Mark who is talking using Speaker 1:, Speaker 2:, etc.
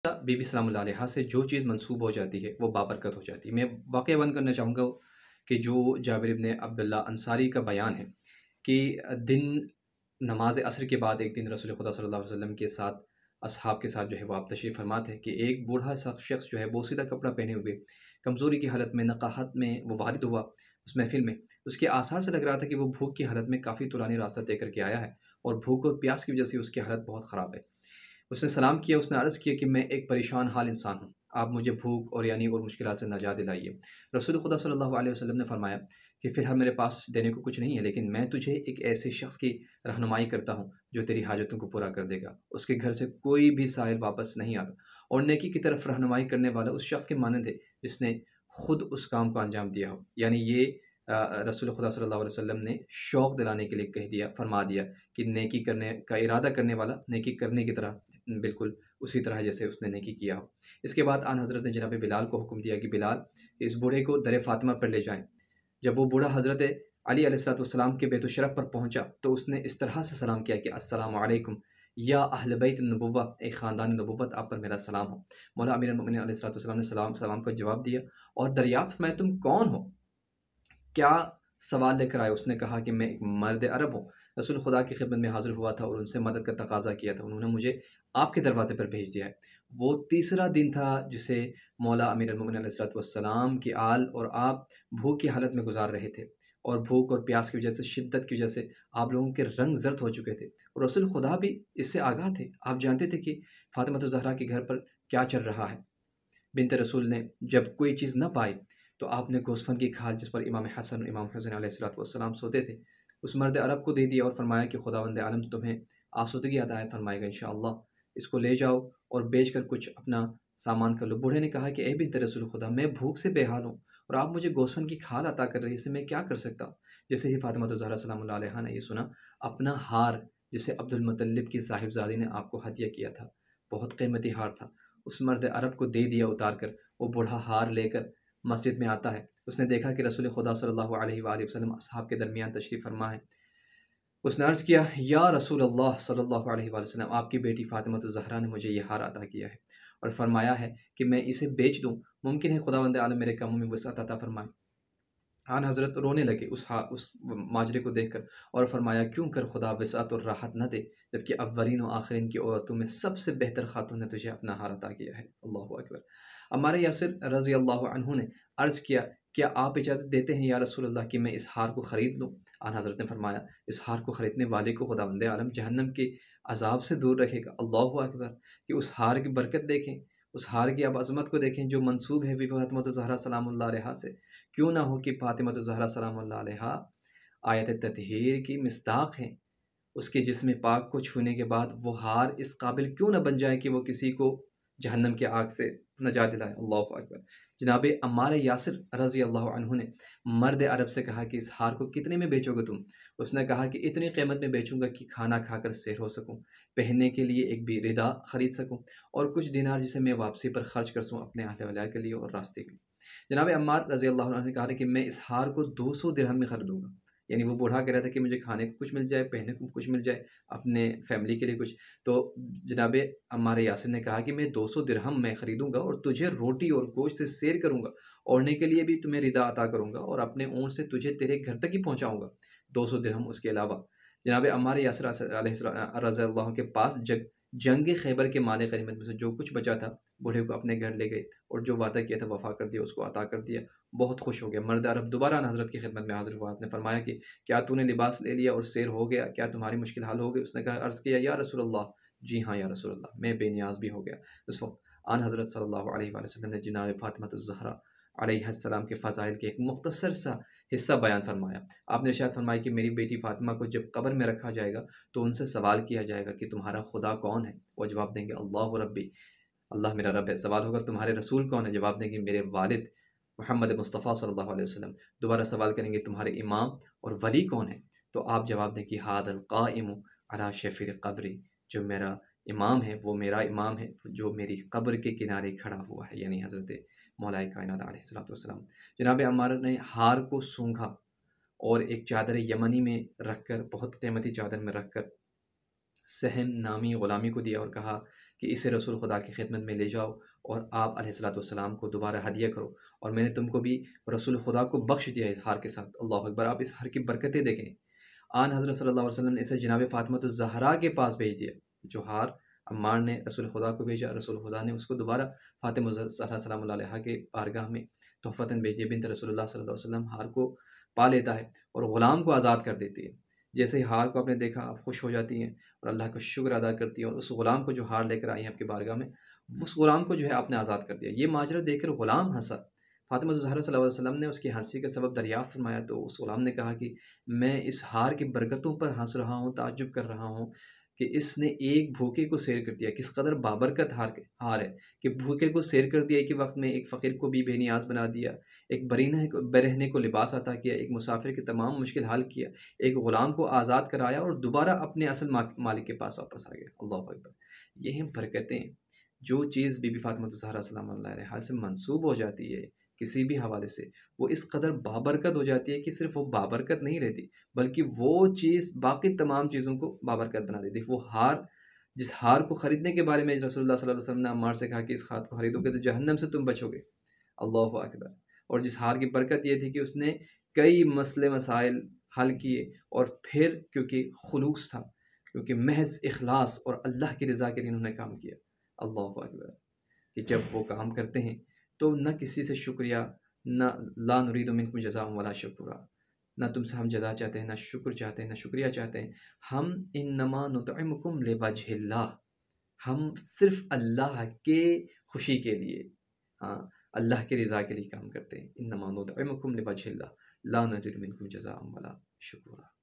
Speaker 1: Be be سلام اللہ علیہا سے جو چیز منسوب ہو جاتی ہے وہ بابرکت ہو جاتی ہے۔ میں واقعہ بیان کرنا چاہوں گا کہ جو جابر ابن عبداللہ انصاری کا بیان ہے کہ دن نماز عصر کے بعد ایک دن رسول خدا صلی اللہ علیہ وسلم کے ساتھ اصحاب کے ساتھ جو ہے وہ آپ تشریف فرما تھے کہ ایک بوڑھا سا شخص جو ہے بوسیدہ کپڑا پہنے ہوئے کمزوری کی حالت میں نقاہت میں وہ وارد ہوا اس محفل میں۔ اس کے آثار سے لگ رہا تھا کہ وہ بھوک کی حالت میں کافی طولانی راستہ طے کر کے آیا ہے اور بھوک اور پیاس کی وجہ سے اس کی حالت بہت خراب ہے۔ اس نے سلام کیا، اس نے عرض کیا کہ میں ایک پریشان حال انسان ہوں، آپ مجھے بھوک اور یعنی اور مشکلات سے نجات دلائیے۔ رسول خدا صلی اللہ علیہ وسلم نے فرمایا کہ فی الحال میرے پاس دینے کو کچھ نہیں ہے، لیکن میں تجھے ایک ایسے شخص کی رہنمائی کرتا ہوں جو تیری حاجتوں کو پورا کر دے گا۔ اس کے گھر سے کوئی بھی سائل واپس نہیں آتا، اور نیکی کی طرف رہنمائی کرنے والا اس شخص کے مانند ہے جس نے خود اس کام کو انجام دیا ہو۔ یعنی یہ رسول خدا صلی اللہ علیہ وسلم نے شوق دلانے کے لیے کہہ دیا، فرما دیا کہ نیکی کرنے کا ارادہ کرنے والا نیکی کرنے کی طرح بالکل اسی طرح جیسے اس نے نیکی کیا ہو۔ اس کے بعد آن حضرت نے جناب بلال کو حکم دیا کہ بلال اس بوڑھے کو در فاطمہ پر لے جائیں۔ جب وہ بوڑھا حضرت علی علیہ السلام کے بیت الشرف پر پہنچا تو اس نے اس طرح سے سلام کیا کہ السلام علیکم یا اہل بیت النبوہ، اے خاندان نبوت، آپ پر میرا سلام ہو۔ مولا امیر المؤمنین علیہ السلام نے سلام کا جواب دیا اور دریافت میں تم کون ہو، کیا سوال لے کر آئے؟ اس نے کہا کہ میں ایک مرد عرب ہوں، رسول خدا کی خدمت میں حاضر ہوا تھا اور ان سے مدد کا تقاضا کیا تھا، انہوں نے مجھے آپ کے دروازے پر بھیج دیا ہے۔ وہ تیسرا دن تھا جسے مولا امیر المؤمنین علیہ السلام کی آل اور آپ بھوک کی حالت میں گزار رہے تھے، اور بھوک اور پیاس کی وجہ سے، شدت کی وجہ سے آپ لوگوں کے رنگ زرد ہو چکے تھے، اور رسول خدا بھی اس سے آگاہ تھے۔ آپ جانتے تھے کہ فاطمہ الزہرا کے گھر پر کیا چل رہا ہے۔ بنت رسول نے جب کوئی چیز نہ پائی تو آپ نے گوسفند کی کھال جس پر امام حسن اور امام حسین علیہ السلام سوتے تھے اس مرد عرب کو دے دیا اور فرمایا کہ خداوند عالم تمہیں آسودگی عطا فرمائے گا انشاءاللہ، اس کو لے جاؤ اور بیچ کر کچھ اپنا سامان کر لو۔ بوڑھے نے کہا کہ اے بنت رسول خدا، میں بھوک سے بے حال ہوں اور آپ مجھے گوسفند کی کھال عطا کر رہی ہیں، اس سے میں کیا کر سکتا ہوں؟ جیسے ہی فاطمہ الزہرا سلام اللہ علیہا نے یہ سنا، اپنا ہار جسے عبد المطلب کی صاحبزادی نے آپ کو ہدیہ کیا تھا، بہت قیمتی ہار تھا، اس مرد عرب کو دے دیا اتار کر۔ وہ بوڑھا ہار لے کر مسجد میں آتا ہے، اس نے دیکھا کہ رسول خدا صلی اللہ علیہ وآلہ وسلم اصحاب کے درمیان تشریف فرما ہے۔ اس نے عرض کیا یا رسول اللہ صلی اللہ علیہ وآلہ وسلم، آپ کی بیٹی فاطمہ الزہرا نے مجھے یہ ہار عطا کیا ہے اور فرمایا ہے کہ میں اسے بیچ دوں، ممکن ہے خداوند عالم میرے کاموں میں وسعت عطا فرمائے۔ آن حضرت رونے لگے اس ماجرے کو دیکھ کر اور فرمایا کیوں کر خدا وسعت اور راحت نہ دے جبکہ اولین و آخرین کی عورتوں میں سب سے بہتر خاتون نے تجھے اپنا ہار عطا کیا ہے۔ اللہ اکبر۔ عمار یاسر رضی اللہ عنہ نے عرض کیا کیا آپ اجازت دیتے ہیں یا رسول اللہ کہ میں اس ہار کو خرید لوں؟ آن حضرت نے فرمایا اس ہار کو خریدنے والے کو خداوند عالم جہنم کے عذاب سے دور رکھے گا۔ اللہ اکبر۔ کہ اس ہار کی برکت دیکھیں، اس ہار کی اب عظمت کو دیکھیں جو منسوب ہے فاطمہ الزہرا سلام اللہ علیہا سے۔ کیوں نہ ہو کہ فاطمہ الزہرا سلام اللہ علیہا آیت تطہیر کی مصداق ہیں، اس کے جسم پاک کو چھونے کے بعد وہ ہار اس قابل کیوں نہ بن جائے کہ وہ کسی کو جہنم کے آگ سے نجات دلائے۔ اللہ اکبر۔ جناب عمار یاسر رضی اللہ عنہ نے مرد عرب سے کہا کہ اس ہار کو کتنے میں بیچو گے تم؟ اس نے کہا کہ اتنی قیمت میں بیچوں گا کہ کھانا کھا کر سیر ہو سکوں، پہننے کے لیے ایک بھی ردا خرید سکوں، اور کچھ دینار جسے میں واپسی پر خرچ کر سوں اپنے اہل ویال کے لیے اور راستے کے لیے۔ جناب عمار رضی اللہ عنہ نے کہا کہ میں اس ہار کو 200 درہم میں خریدوں گا۔ یعنی وہ بوڑھا کہہ رہا تھا کہ مجھے کھانے کو کچھ مل جائے، پہننے کو کچھ مل جائے، اپنے فیملی کے لیے کچھ۔ تو جناب عمار یاسر نے کہا کہ میں 200 درہم میں خریدوں گا اور تجھے روٹی اور گوشت سے سیر کروں گا، اوڑھنے کے لیے بھی تمہیں ردا عطا کروں گا اور اپنے اونٹ سے تجھے تیرے گھر تک ہی پہنچاؤں گا، 200 درہم اس کے علاوہ۔ جناب عمار یاسر رضی اللہ کے پاس جنگ خیبر کے مال غنیمت میں سے جو کچھ بچا تھا بوڑھے کو اپنے گھر لے گئے اور جو وعدہ کیا تھا وفا کر دیا، اس کو عطا کر دیا، بہت خوش ہو گیا۔ مرد عرب دوبارہ حضرت کی خدمت میں حاضر ہوا، آپ نے فرمایا کہ کیا تو نے لباس لے لیا اور سیر ہو گیا، کیا تمہاری مشکل حل ہو گئی؟ اس نے کہا عرض کیا یا رسول اللہ، جی ہاں یا رسول اللہ، میں بے نیاز بھی ہو گیا۔ اس وقت آن حضرت صلی اللہ علیہ وآلہ وسلم نے جناب فاطمہ الزہرا علیہ السلام کے فضائل کے ایک مختصر سا حصہ بیان فرمایا۔ آپ نے ارشاد فرمایا کہ میری بیٹی فاطمہ کو جب قبر میں رکھا جائے گا تو ان سے سوال کیا جائے گا کہ تمہارا خدا کون ہے؟ وہ جواب دیں گے اللہ ربی، اللہ میرا رب ہے۔ سوال ہوگا تمہارے رسول کون ہے؟ جواب دیں گے میرے والد محمد مصطفیٰ صلی اللہ علیہ وسلم۔ دوبارہ سوال کریں گے تمہارے امام اور ولی کون ہے؟ تو آپ جواب دیں کہ ہاد القائم علی شفیر قبری، جو میرا امام ہے وہ میرا امام ہے جو میری قبر کے کنارے کھڑا ہوا ہے، یعنی حضرت مولا کائنات علیہ السلام۔ جناب عمار نے ہار کو سونگھا اور ایک چادر یمنی میں رکھ کر، بہت قیمتی چادر میں رکھ کر، سہم نامی غلامی کو دیا اور کہا کہ اسے رسول خدا کی خدمت میں لے جاؤ اور آپ علیہ الصلوۃ والسلام کو دوبارہ ہدیہ کرو، اور میں نے تم کو بھی رسول خدا کو بخش دیا اس ہار کے ساتھ۔ اللہ اکبر! آپ اس ہار کی برکتیں دیکھیں۔ آن حضرت صلی اللہ علیہ وسلم نے اسے جناب فاطمہ الزہرا کے پاس بھیج دیا۔ جو ہار عمار نے رسول خدا کو بھیجا، رسول خدا نے اس کو دوبارہ فاطمہ الزہرا سلام اللہ علیہا کے بارگاہ میں تحفتاً بھیج دیا۔ بنت رسول اللہ صلی اللہ علیہ وسلم ہار کو پا لیتا ہے اور غلام کو آزاد کر دیتی ہے۔ جیسے ہی ہار کو آپ نے دیکھا، آپ خوش ہو جاتی ہیں اور اللہ کا شکر ادا کرتی ہیں، اور اس غلام کو جو ہار لے کر آئی ہیں آپ کی بارگاہ میں، اس غلام کو جو ہے آپ نے آزاد کر دیا۔ یہ ماجرا دیکھ کر غلام ہنسا۔ فاطمہ الزہرا صلی اللہ علیہ وسلم نے اس کی ہنسی کا سبب دریافت فرمایا تو اس غلام نے کہا کہ میں اس ہار کی برکتوں پر ہنس رہا ہوں، تعجب کر رہا ہوں کہ اس نے ایک بھوکے کو سیر کر دیا۔ کس قدر بابرکت ہار ہے کہ بھوکے کو سیر کر دیا، ایک ہی وقت میں ایک فقیر کو بھی بے نیاز بنا دیا، ایک برہنے کو لباس عطا کیا، ایک مسافر کی تمام مشکل حل کیا، ایک غلام کو آزاد کرایا اور دوبارہ اپنے اصل مالک کے پاس واپس آ گیا۔ اللہ اکبر! یہ ہیں برکتیں۔ جو چیز بی بی فاطمہ الزہرا سلام اللہ علیہا سے منسوب ہو جاتی ہے کسی بھی حوالے سے، وہ اس قدر بابرکت ہو جاتی ہے کہ صرف وہ بابرکت نہیں رہتی، بلکہ وہ چیز باقی تمام چیزوں کو بابرکت بنا دیتی ہے۔ وہ ہار، جس ہار کو خریدنے کے بارے میں رسول اللہ صلی اللہ علیہ وسلم نے عمار سے کہا کہ اس ہار کو خریدو گے تو جہنم سے تم بچو گے۔ اللہ اکبر! اور جس ہار کی برکت یہ تھی کہ اس نے کئی مسئلے مسائل حل کیے، اور پھر کیونکہ خلوص تھا، کیونکہ محض اخلاص اور اللہ کی رضا کے لیے انہوں نے کام کیا۔ اللہ اکبر! کہ جب وہ کام کرتے ہیں تو نہ کسی سے شکریہ، نہ لا نرید منکم جزاء ولا شکورا، نہ تم سے ہم جزا چاہتے ہیں، نہ شکر چاہتے ہیں، نہ شکریہ چاہتے ہیں۔ ہم انما نطعمکم لوجہ اللہ، ہم صرف اللہ کے خوشی کے لیے، ہاں، اللہ کی رضا کے لیے کام کرتے ہیں۔ انما نطعمکم لوجہ اللہ لا نرید منکم جزاء ولا شکورا۔